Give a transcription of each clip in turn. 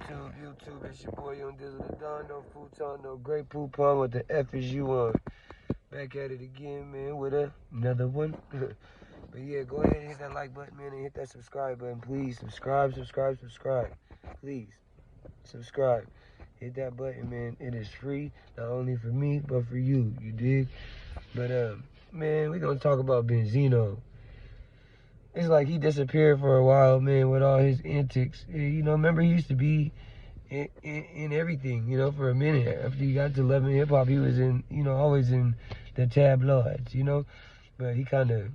YouTube, it's your boy Young Dizzle the Don, no futon, no great poupon, what the F is you on? Back at it again, man, with another one. But yeah, go ahead and hit that like button, man, and hit that subscribe button. Please, subscribe. Please, subscribe. Hit that button, man. It is free, not only for me, but for you, you dig? But, man, we're going to talk about Benzino. It's like he disappeared for a while, man, with all his antics. You know, remember he used to be in everything, you know, for a minute. After he got to Love and Hip Hop, he was in, you know, always in the tabloids, you know. But he kind of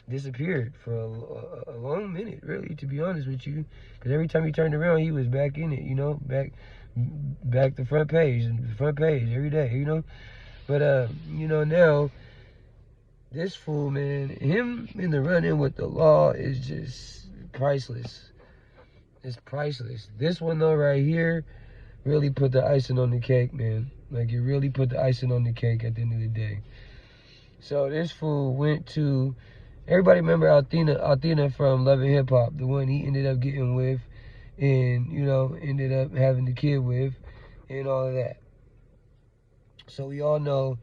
disappeared for a long minute, really, to be honest with you. Because every time he turned around, he was back in it, you know, back to front page every day, you know. But, you know, now, this fool, man, him in the run-in with the law is just priceless. It's priceless. This one, though, right here, really put the icing on the cake, man. Like, it really put the icing on the cake at the end of the day. So, this fool went to... Everybody remember Athena from Love and Hip Hop, the one he ended up getting with and, you know, ended up having the kid with and all of that. So, we all know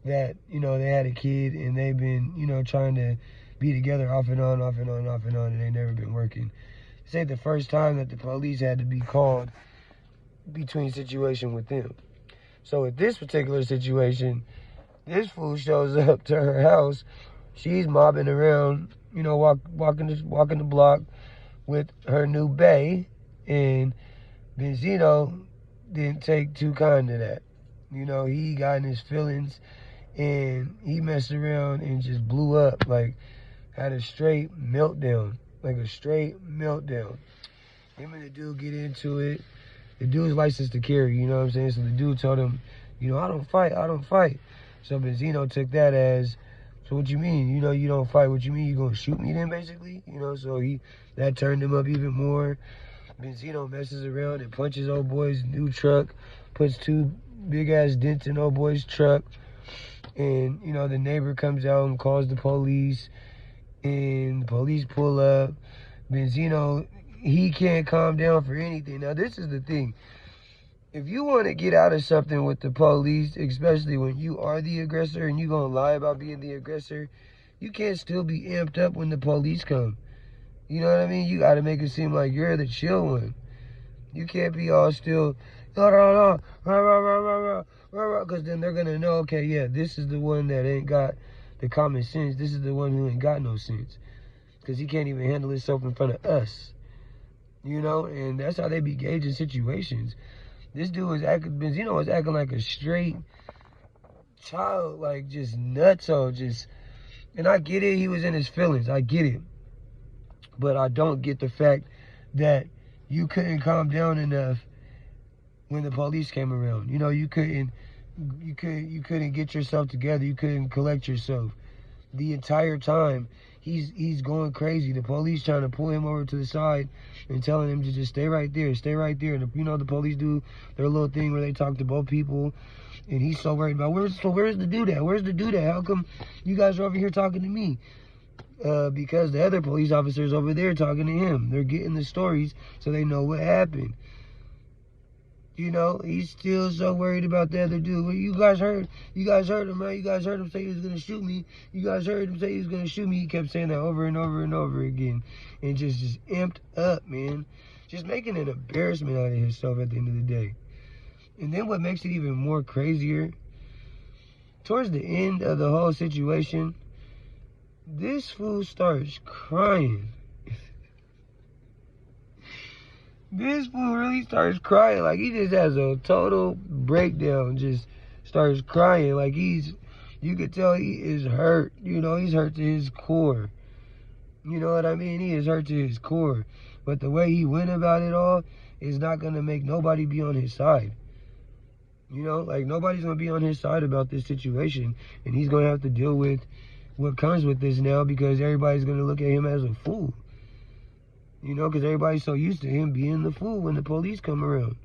that, you know, they had a kid and they've been, you know, trying to be together off and on, and they never been working. This ain't the first time that the police had to be called between situation with them. So with this particular situation, this fool shows up to her house. She's mobbing around, you know, walking the block with her new bae, and Benzino didn't take too kind to that. You know, he got in his feelings and he messed around and just blew up, like had a straight meltdown. Him and the dude get into it. The dude's licensed to carry, you know what I'm saying? So the dude told him, you know, I don't fight. So Benzino took that as, so what you mean? You know, you don't fight. What you mean? You gonna shoot me then, basically? You know, so that turned him up even more. Benzino messes around and punches old boy's new truck, puts 2 big-ass dents in old boy's truck. And, you know, the neighbor comes out and calls the police. And the police pull up. Benzino, he can't calm down for anything. Now, this is the thing. If you want to get out of something with the police, especially when you are the aggressor and you're going to lie about being the aggressor, you can't still be amped up when the police come. You know what I mean? You got to make it seem like you're the chill one. You can't be all still, because then they're going to know, okay, yeah, this is the one that ain't got the common sense. This is the one who ain't got no sense. Because he can't even handle himself in front of us. You know, and that's how they be gauging situations. This dude was Benzino was acting like a straight child, like just nutso, and I get it, he was in his feelings, I get it. But I don't get the fact that you couldn't calm down enough when the police came around. You know, you couldn't get yourself together, you couldn't collect yourself. The entire time, he's going crazy. The police trying to pull him over to the side and telling him to just stay right there. And, you know, the police do their little thing where they talk to both people. And he's so worried about, where's the dude at? How come you guys are over here talking to me? Because the other police officers over there talking to him. They're getting the stories so they know what happened. You know, he's still so worried about the other dude. Well, you guys heard him, right? You guys heard him say he was going to shoot me. He kept saying that over and over again. And just amped up, man. Just making an embarrassment out of himself at the end of the day. And then what makes it even more crazier, towards the end of the whole situation, this fool starts crying. This fool really starts crying. Like, he just has a total breakdown. Just starts crying. Like, you could tell he is hurt. You know, he's hurt to his core. You know what I mean? He is hurt to his core. But the way he went about it all is not going to make nobody be on his side. You know, like, nobody's going to be on his side about this situation. And he's going to have to deal with what comes with this now, because everybody's going to look at him as a fool. You know, because everybody's so used to him being the fool when the police come around.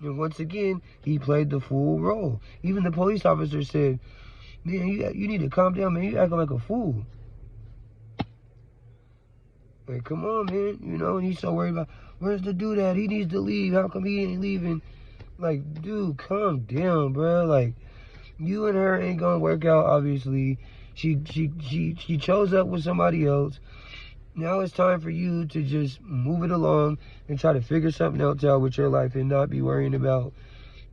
And once again, he played the fool role. Even the police officer said, man, you need to calm down, man. You acting like a fool. Like, come on, man. You know, and he's so worried about, Where's the dude at? He needs to leave. How come he ain't leaving? Like, dude, calm down, bro. Like, you and her ain't gonna work out, obviously. She chose up with somebody else. Now it's time for you to just move it along and try to figure something else out with your life and not be worrying about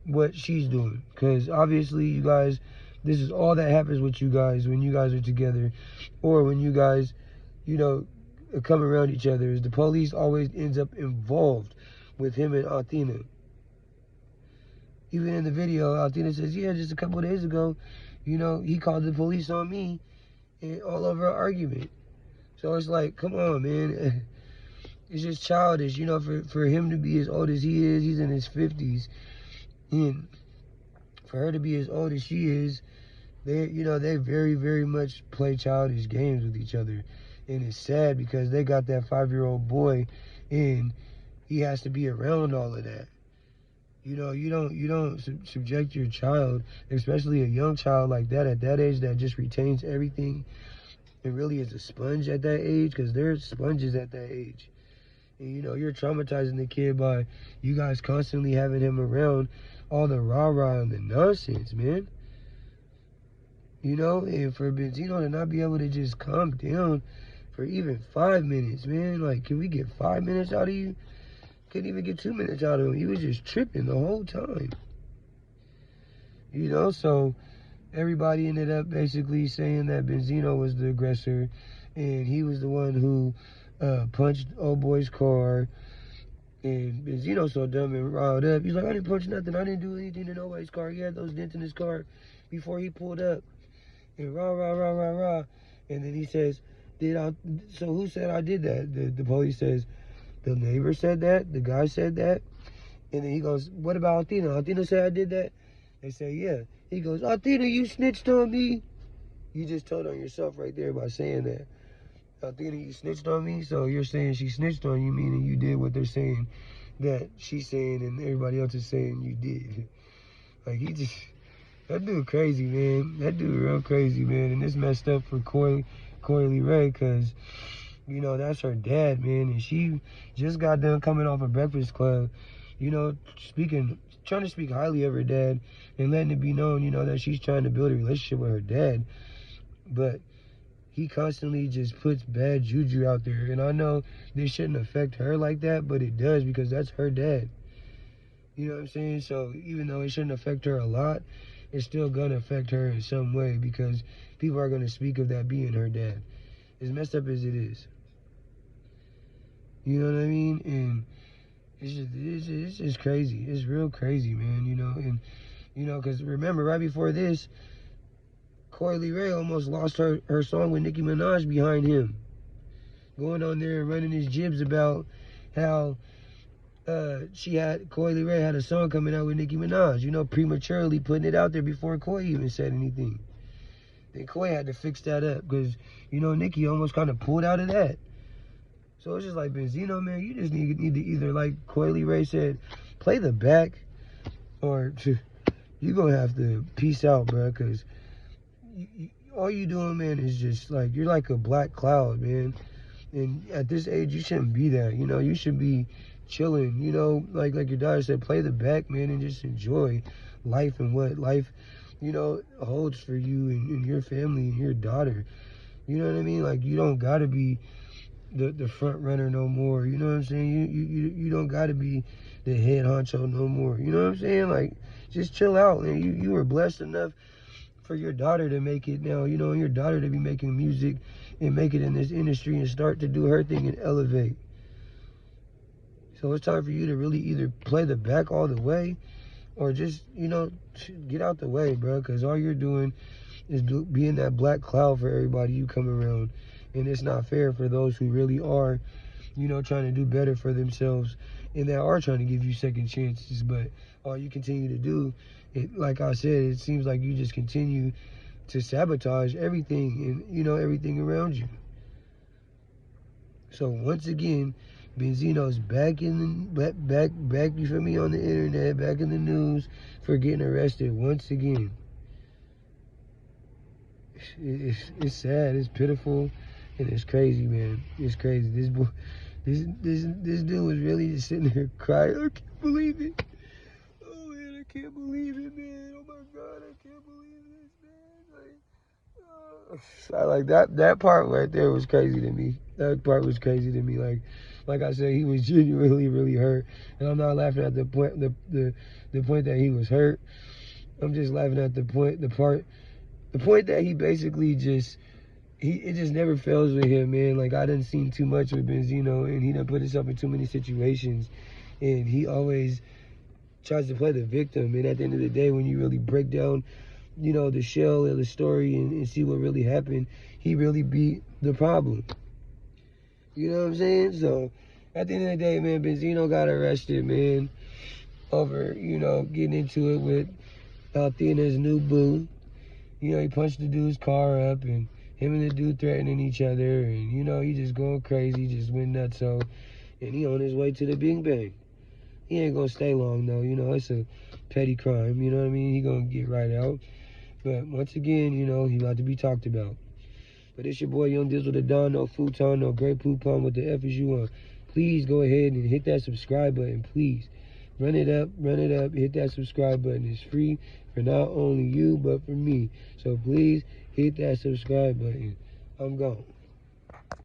what she's doing. Because obviously you guys, this is all that happens with you guys when you guys are together, or when you guys, you know, come around each other, is the police always ends up involved with him and Athena. Even in the video, Athena says, yeah, just a couple of days ago, you know, he called the police on me and all over our argument. So it's like, come on, man. It's just childish, you know, for him to be as old as he is. He's in his 50s. And for her to be as old as she is, they very, very much play childish games with each other. And it's sad because they got that 5-year-old boy and he has to be around all of that. You know, you don't subject your child, especially a young child like that at that age that just retains everything. It really is a sponge at that age, because they're sponges at that age. And, you know, you're traumatizing the kid by you guys constantly having him around all the rah-rah and the nonsense, man. You know, and for Benzino to not be able to just calm down for even 5 minutes, man. Like, can we get 5 minutes out of you? Couldn't even get 2 minutes out of him. He was just tripping the whole time. You know, so everybody ended up basically saying that Benzino was the aggressor, and he was the one who punched old boy's car. And Benzino's so dumb and riled up. He's like, I didn't punch nothing. I didn't do anything to nobody's car. He had those dents in his car before he pulled up. And rah, rah, rah, rah, rah. And then he says, so who said I did that? The police says, the neighbor said that. The guy said that. And then he goes, what about Athena? Athena said I did that? They say, yeah. He goes, Athena, you snitched on me. You just told on yourself right there by saying that. Athena, you snitched on me? So you're saying she snitched on you, meaning you did what they're saying that she's saying and everybody else is saying you did. Like, that dude crazy, man. That dude real crazy, man. And it's messed up for Coily Ray, because, you know, that's her dad, man. And she just got done coming off a Breakfast Club, you know, trying to speak highly of her dad and letting it be known, you know, that she's trying to build a relationship with her dad. But he constantly just puts bad juju out there. And I know this shouldn't affect her like that, but it does, because that's her dad. You know what I'm saying? So even though it shouldn't affect her a lot, it's still going to affect her in some way, because people are going to speak of that being her dad. As messed up as it is. You know what I mean? And it's just crazy. It's real crazy, man, you know? And, you know, because remember, right before this, Coily Ray almost lost her song with Nicki Minaj behind him. Going on there and running his jibs about how Coily Ray had a song coming out with Nicki Minaj, you know, prematurely putting it out there before Coy even said anything. Then Coy had to fix that up, because, you know, Nicki almost kind of pulled out of that. So it's just like, Benzino, man, you just need to either, like Coily Ray said, play the back, or you gonna have to peace out, bro, because all you doing, man, is just like, you're like a black cloud, man. And at this age, you shouldn't be that, you know. You should be chilling, you know, like your daughter said, play the back, man, and just enjoy life and what life, you know, holds for you and your family and your daughter. You know what I mean? Like, you don't gotta be the front runner no more. You know what I'm saying? You don't gotta be the head honcho no more. You know what I'm saying? Like, just chill out, man. You were blessed enough for your daughter to make it now, you know, and your daughter to be making music and make it in this industry and start to do her thing and elevate. So it's time for you to really either play the back all the way, or just, you know, get out the way, bro, because all you're doing is being that black cloud for everybody you come around. And it's not fair for those who really are, you know, trying to do better for themselves and that are trying to give you second chances. But all you continue to do, like I said, it seems like you just continue to sabotage everything and, you know, everything around you. So once again, Benzino's back, you feel me, on the internet, back in the news for getting arrested once again. It's sad, it's pitiful, and it's crazy, man. It's crazy. This dude was really just sitting there crying. I can't believe it. Oh man, I can't believe it, man. Oh my God, I can't believe this, man. Like that part right there was crazy to me. That part was crazy to me. Like I said, he was genuinely really hurt, and I'm not laughing at the point that he was hurt. I'm just laughing at the point that he basically just. It just never fails with him, man. Like, I done seen too much with Benzino, and he done put himself in too many situations, and he always tries to play the victim. And at the end of the day, when you really break down, the shell of the story and see what really happened, he really beat the problem. You know what I'm saying? So, at the end of the day, man, Benzino got arrested, man, over, getting into it with Athena's new boo. He punched the dude's car up, and him and the dude threatening each other, and, he just going crazy, just went nuts, and he on his way to the Big Bang. He ain't gonna stay long, though, it's a petty crime, you know what I mean? He gonna get right out, but once again, he about to be talked about. But it's your boy, Young Dizzle the Don, no futon, no Grey Poupon, what the F is you on? Please go ahead and hit that subscribe button, please. Run it up, hit that subscribe button. It's free for not only you, but for me. So please hit that subscribe button. I'm gone.